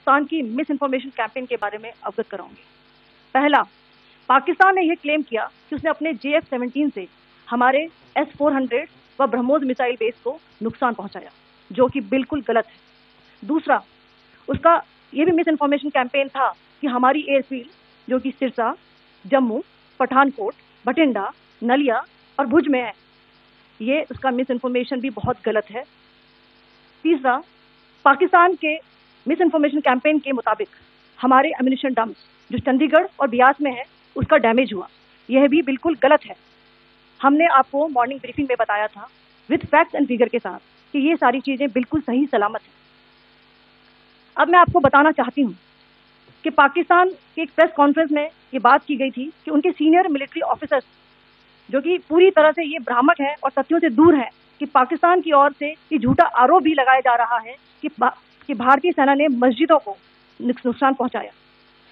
पाकिस्तान की miss information campaign के बारे में अवगत कराऊंगी। पहला, पाकिस्तान ने यह क्लेम किया कि उसने अपने JF-17 से हमारे S-400 व ब्रह्मोस मिसाइल बेस को नुकसान पहुंचाया, जो कि बिल्कुल गलत है। दूसरा, उसका यह भी मिस इन्फॉर्मेशन कैंपेन था कि हमारी एयरफील्ड, जो कि सिरसा, जम्मू, पठानकोट, बठिंडा, नलिया और भुज में है, ये उसका मिस इन्फॉर्मेशन भी बहुत गलत है। तीसरा, पाकिस्तान के मिस इन्फॉर्मेशन कैंपेन के मुताबिक हमारे एम्यूनिशन डंप्स जो चंडीगढ़ और बियास में है उसका डैमेज हुआ, यह भी बिल्कुल गलत है। हमने आपको मॉर्निंग ब्रीफिंग में बताया था विद फैक्ट्स एंड फिगर के साथ कि ये सारी चीजें बिल्कुल सही सलामत हैं। अब मैं आपको बताना चाहती हूँ कि पाकिस्तान की एक प्रेस कॉन्फ्रेंस में ये बात की गई थी कि उनके सीनियर मिलिट्री ऑफिसर्स, जो कि पूरी तरह से ये भ्रामक है और तथ्यों से दूर है, कि पाकिस्तान की ओर से ये झूठा आरोप भी लगाया जा रहा है कि भारतीय सेना ने मस्जिदों को नुकसान पहुंचाया।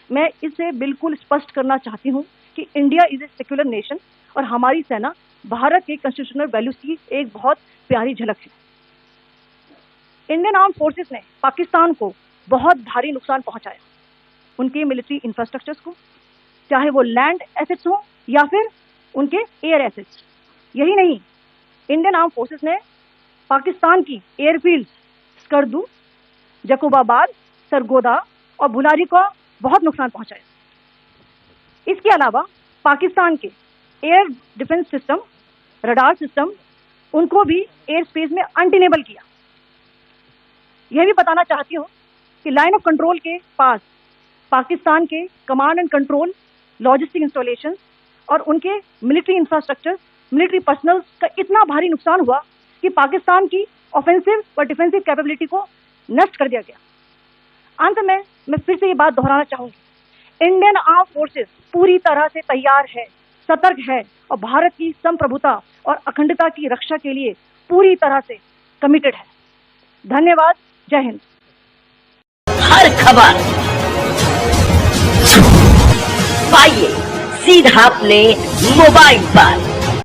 मैं इससे बिल्कुल स्पष्ट करना चाहती हूं कि India is a secular nation और हमारी सेना भारत के कॉन्स्टिट्यूशनल वैल्यूज की एक बहुत प्यारी झलक है। इंडियन आर्म फोर्सेस ने पाकिस्तान को बहुत भारी नुकसान पहुंचाया, उनके मिलिट्री इंफ्रास्ट्रक्चर्स को, चाहे वो लैंड एसेट्स हो या फिर उनके एयर एसेट्स। यही नहीं, इंडियन आर्म फोर्सेस ने पाकिस्तान की एयरफील्ड स्कर्दू, जकोबाबाद, सरगोदा और भुलारी को बहुत नुकसान पहुंचाया। इसके अलावा पाकिस्तान के air defence system, radar system, उनको भी एयर स्पेस में अनटेनेबल किया। यह भी बताना चाहती हूँ कि लाइन ऑफ कंट्रोल के पास पाकिस्तान के command and control, logistic installation और उनके मिलिट्री इंफ्रास्ट्रक्चर, मिलिट्री पर्सनल का इतना भारी नुकसान हुआ कि पाकिस्तान की ऑफेंसिव और डिफेंसिव कैपेबिलिटी को नष्ट कर दिया गया। अंत में मैं फिर से ये बात दोहराना चाहूंगी, इंडियन आर्म फोर्सेस पूरी तरह से तैयार है, सतर्क है और भारत की संप्रभुता और अखंडता की रक्षा के लिए पूरी तरह से कमिटेड है। धन्यवाद। जय हिंद। हर खबर पाइए सीधा अपने मोबाइल पर।